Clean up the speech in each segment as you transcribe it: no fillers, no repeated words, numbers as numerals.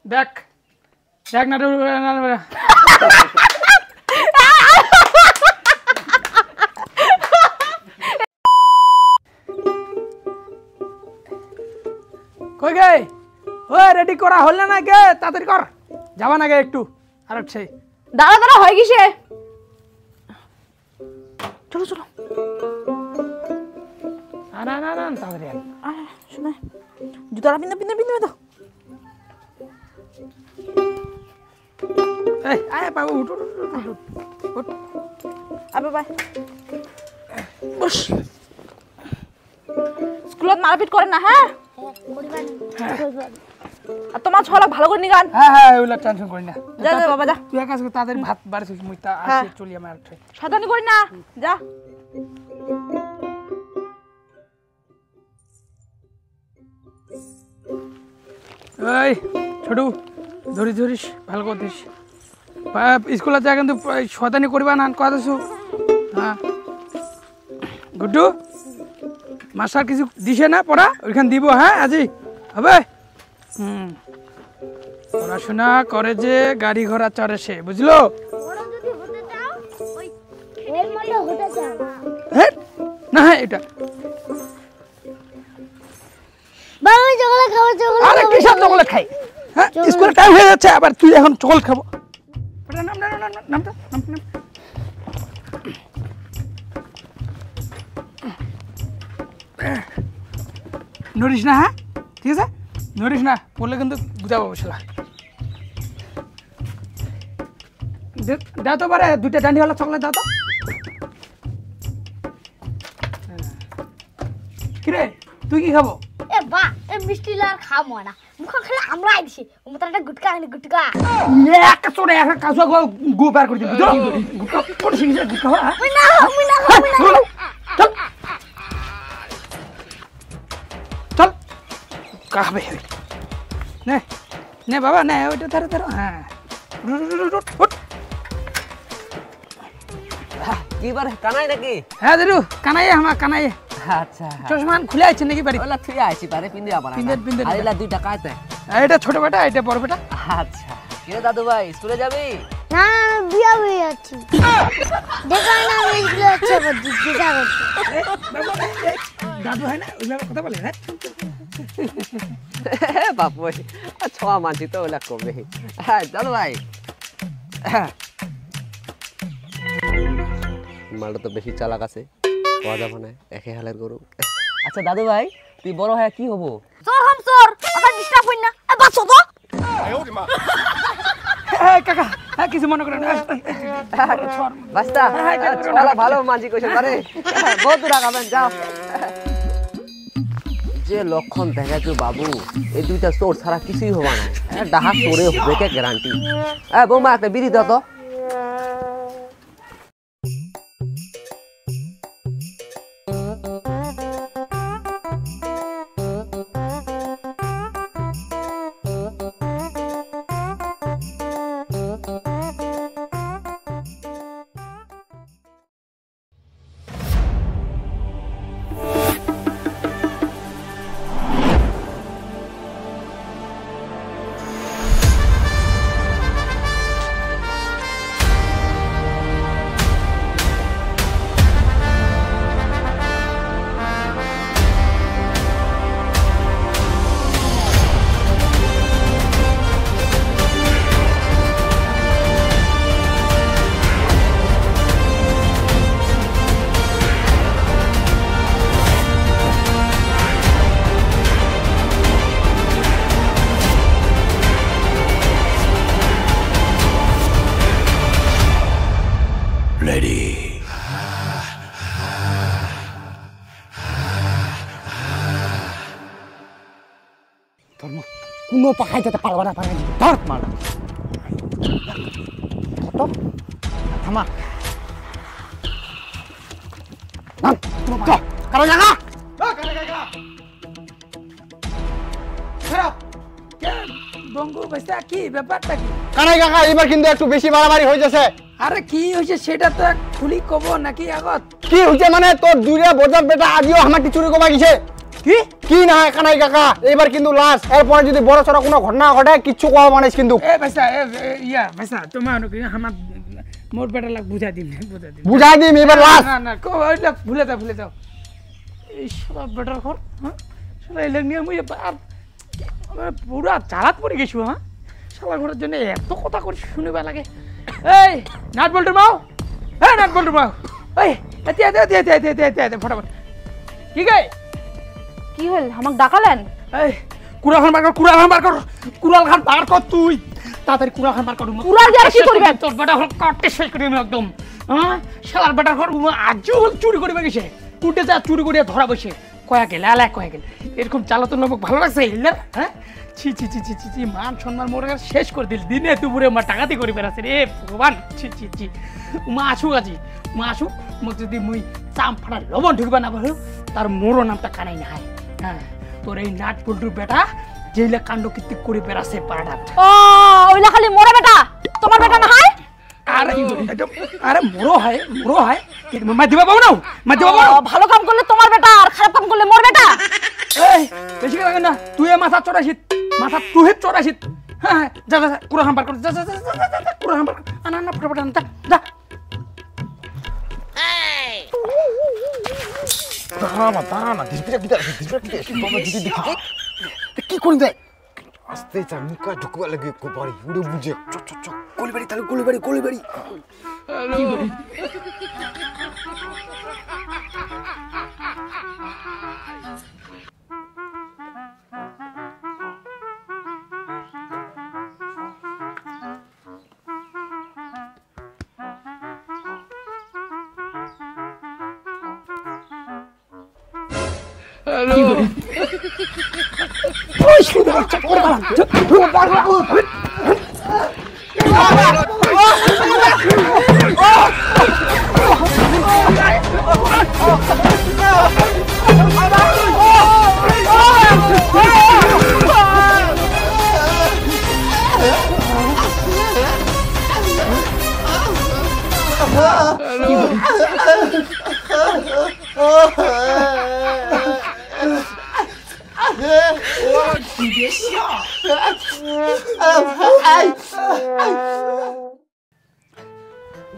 দেখ দেখ না কই গে ও রেডি করা হল না গে তাড়াতাড়ি কর যাবা না গে একটু আর সেই দাঁড়া দাঁড়া হয় কিসে চলো চলো না না না তাড়াতাড়ি শোনা জুতাটা পিন্ধে পিন্ধে পিন্ধে তো এই আয় বাবু উঠ উঠ উঠ আবে বাই বস স্কুলত মারপিট করে না হ্যাঁ আর তোমার ছলা ভালো করে নিগান হ্যাঁ হ্যাঁ ওইলা টেনশন করি না যা যা বাবা যা তুই কাজ করে তাদের ভাত বাড়িছিস মুই তা আসি চলি আমার সাবধানে করি না যা এই ছোটু ধরিস ধরিস ভালো করতিস স্কুলে যা কিন্তু শয়তানি করবা না কথা শু হ্যাঁ গুড্ডু মাস্টার কিছু দিছে না পড়া ওইখানে দিব হ্যাঁ আজি হবে পড়াশোনা করে যে গাড়ি ঘোড়া চড়ে সে বুঝলো হ্যাঁ না হ্যাঁ এটা আরে কিসব চকলেট খাই হ্যাঁ স্কুলে টাইম হয়ে যাচ্ছে আবার তুই এখন চকলেট খাবো নড়িস না হ্যাঁ ঠিক আছে নড়িস না বললে কিন্তু বুঝাবো বসলা দাও তো পারে দুইটা ডান্ডিওয়ালা চকলেট দাও তো কিরে তুই কি খাবো এ বা এ মিষ্টি লার খামো না মুখ খেলে আমরা আইছি ওমতাটা গুটকা আনি গুটকা এক চোরে এক কাজু গো বার করে দিবি গুটকা কোন সিংহে গুটকা হ্যাঁ আমি না চল চল কাবে নে নে বাবা নে ওইটা ধরে ধরো হ্যাঁ কি বার কানাই নাকি হ্যাঁ দাদু কানাই আমার কানাই আচ্ছা চশমান খুলে আছে নাকি বাড়ি ওলা থুই আইছি পারে পিন্দে আবার পিন্দে আইলা দুইটা কাইতে এটা ছোট বেটা এটা বড় বেটা আচ্ছা কি রে দাদু ভাই স্কুলে যাবি না বিয়া হয়ে যাচ্ছে দেখা না আমি স্কুলে যাচ্ছে জিজ্ঞাসা করতে দাদু হয় না ওইভাবে কথা বলে হ্যাঁ বাপু ছোয়া মানছি তো ওলা কবে হ্যাঁ দাদু ভাই মালটা তো বেশি চালাক আছে পাওয়া যাবে না একে হালের গরু আচ্ছা দাদু ভাই তুই বড় হয়ে কি হবো চোর হাম চোর আবার ডিস্টার্ব হই না এ বাচ্চা তো কাকা হ্যাঁ কিছু মনে করেন বাস্তা ছোলা ভালো মানছি কইছে পারে বহুত দূর আগাবেন যাও যে লক্ষণ দেখাচ্ছ বাবু এই দুইটা চোর ছাড়া কিছুই হবা না ডাহা চোরে হবে কে গ্যারান্টি বৌমা একটা বিড়ি দাও তো কোনো পাখাই যেতে পারবা না পারে ধর মার তো থামা কারো জায়গা বঙ্গু ভাইসা কি ব্যাপারটা কি কানাই কাকা এবার কিন্তু একটু বেশি বাড়াবাড়ি হয়ে যাচ্ছে আরে কি হইছে সেটা তো খুলি কব নাকি আগত কি হইছে মানে তোর দুইটা বজার বেটা আজিও আমাকে চুরি কবা গেছে কি কি না হয় কানাই কাকা এবার কিন্তু লাস্ট এরপরে যদি বড় সড়ো কোনো ঘটনা ঘটে কিচ্ছু কোয়া মানিস কিন্তু এ ভাইসা ইয়া ভাইসা তোমার আমার মোর বেটা লাগ বুঝা দিন বুঝাই দিম এবার লাস্ট না ওইটা ভুলে যাও এই শালা বেটার ঘর হ্যাঁ শালা এলে নিয়ে মুই পুরা চালাত পড়ে গেছো হ্যাঁ শালা ঘরের জন্য এত কথা করে শুনিবা লাগে এই নাট বল্টুর মাও নাট বল্টুর মাও এই এতে ফটাফট কি গে কি হল আমাকে ডাকালেন? এই কুড়াল খান বার কর তুই তাড়াতাড়ি কুড়াল খান বার কর কুড়াল দিয়ে আর কি করবেন? তোর বেটা হল কাটতে শেষ করে দিবি একদম হ্যাঁ শালার বেটার ঘর আজও হল চুরি করে গেছে কুটে যা চুরি করে ধরা বসে কয়া গেল কয়া গেল এরকম চালাতন লোক ভালো লাগছে না হ্যাঁ ছি ছি ছি ছি ছি ছি মান সম্মান মোর শেষ করে দিল দিনে দুপুরে মা টাকাতি করে বেড়াচ্ছে রে ভগবান ছি ছি ছি মা আসুক মোক যদি মুই চাম ফাটা লবণ ঢুকবা না বলো তার মোরও নামটা কানাই না হয় হ্যাঁ তোর এই নাট পল্টুর বেটা যেইলা কাণ্ড কীর্তি করে বেড়াচ্ছে পাড়া ও ওইলা খালি মোরা বেটা তোমার বেটা না হয়? আরে মোরো হয় মা দিবা পাবো না ভালো কাম করলে তোমার বেটা আর খারাপ কাম করলে মোর বেটা। এই বেশি লাগে না তুই মাথা চড়াইছিস হ্যাঁ যা কুড়া হাম্বার কর যা কুড়া হাম্বার না ফটাফট যা দাঁড়া কি করি দেয় আস্তে চা মুখা ঢুকবা লাগে বাড়ি উড়ে বুঝে চ গলিবাড়ি তাহলে গলিবাড়ি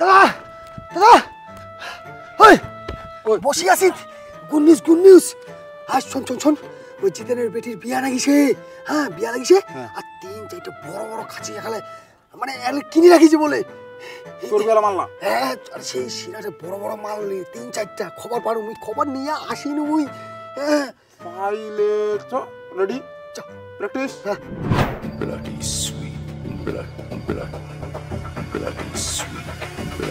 দাদা বসে আছিস গুড নিউজ আজ শোন ওই জিতেনের বেটির বিয়া লাগিছে হ্যাঁ বিয়া লাগিছে আর 3-4টা বড় খাঁচি এখানে মানে কিনে রাখিছে বলে তোর বেলা মাল না হ্যাঁ আর সেই সিনাতে বড় মাল 3-4টা খবর পারু মুই খবর নিয়ে আসিনি মুই হ্যাঁ পাইলে চ রেডি চ practice Bloody sweet, bloody sweet, bloody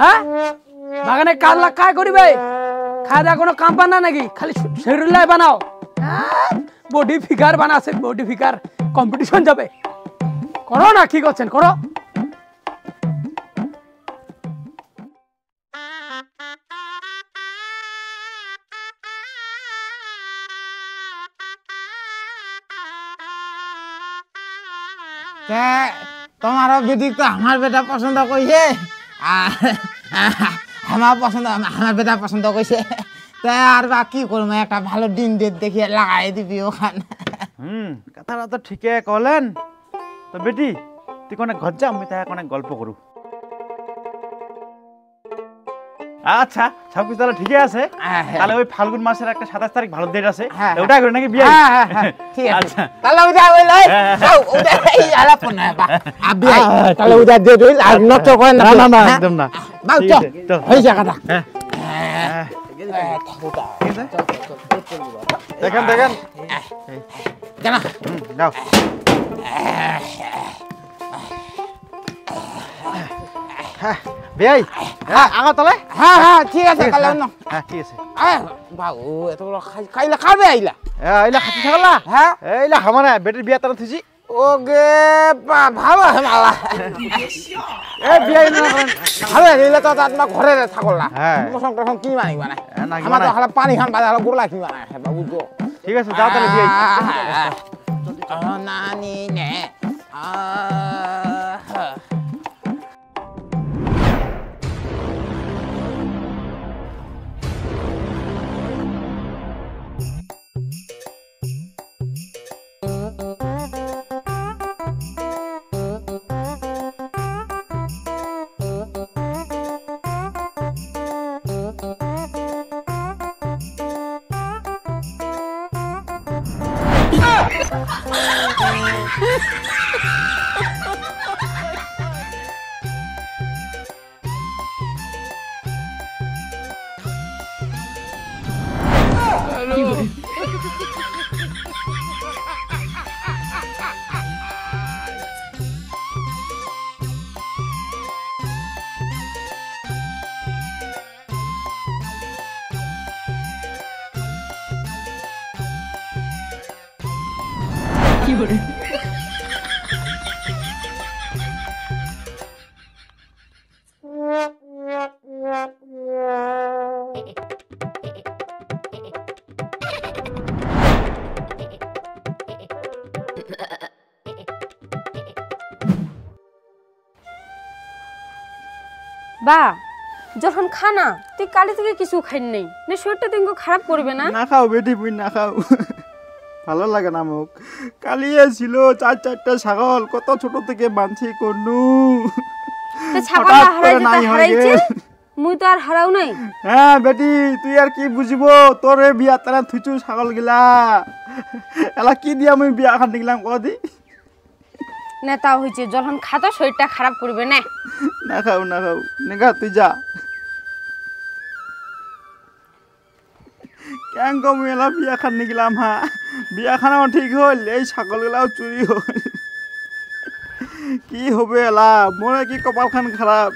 হ্যাঁ বাগানে কাল্লা কাজ করিবে খাওয়া দাওয়া কোনো কাম পান না নাকি খালি শরীর বানাও বডি ফিগার বানাছে বডি ফিগার কম্পিটিশন যাবে করো না কি করছেন করো তোমার বেদিক তো আমার বেটা পছন্দ কইছে আমার বেটা পছন্দ কইছে তাই আর বা কি করবো একটা ভালো দিন ডেট দেখিয়ে লাগাই দিবি ওখানে কথাটা তো ঠিকই কলেন তো বেটি তুই কোনে ঘর যা আমি তাই কোনে গল্প করু আচ্ছা সব কিছু তাহলে ঠিকই আছে তাহলে ওই ফাল্গুন মাসের একটা 27 তারিখ ভালো ডেট আছে ওটা করে নাকি বিয়ে ঠিক আছে তাহলে ওটা ওই লই ওটা এই আলাপ না বা আবি তাহলে ওটা ডেট হইল আর নষ্ট করে না না একদম না বাউ তো হই যা কথা দেখেন দেখেন কেন যাও বেয়াই আগা তলে হ্যাঁ হ্যাঁ ঠিক আছে কালে অন্য হ্যাঁ ঠিক আছে বাবু এতগুলো খাইলে খাবে আইলা এইলা খাতি থাকলা হ্যাঁ এইলা হামানে বেটির বিয়া তারা থুজি ওগে ভালো মালা এ বিয়া না করেন ভালো দিলে তো তোমার ঘরে থাকল না হ্যাঁ মশং টসং কি মানিবা না না আমার তো খালা পানি খান বাজা গুড়লা কি মানা বাবু তো ঠিক আছে যাও তাহলে বিয়াই নানি নে বা যখন খানা তুই কালি থেকে কিছু খাই নাই না শরীরটা তুমি খারাপ করবে না না খাও বেটি বুই না খাও ভালো লাগে না মোক কালিয়ে ছিল 4-4টা ছাগল কত ছোট থেকে মানছি করনু তো ছাগল হারাইছে মুই তো আর হারাও নাই হ্যাঁ বেটি তুই আর কি বুঝিব তোরে বিয়া তারা থুচু ছাগল গিলা এলা কি দিয়া মুই বিয়া খান গেলাম কদি নেতা হইছে যখন খাতো শরীরটা খারাপ করবে না না খাও নেগা তুই যা কেন কম এলা বিয়া খান গেলাম হা বিয়া খানাও ঠিক হল এই ছাগল গেলাও চুরি হল কি হবে এলা মোরে কি কপাল খান খারাপ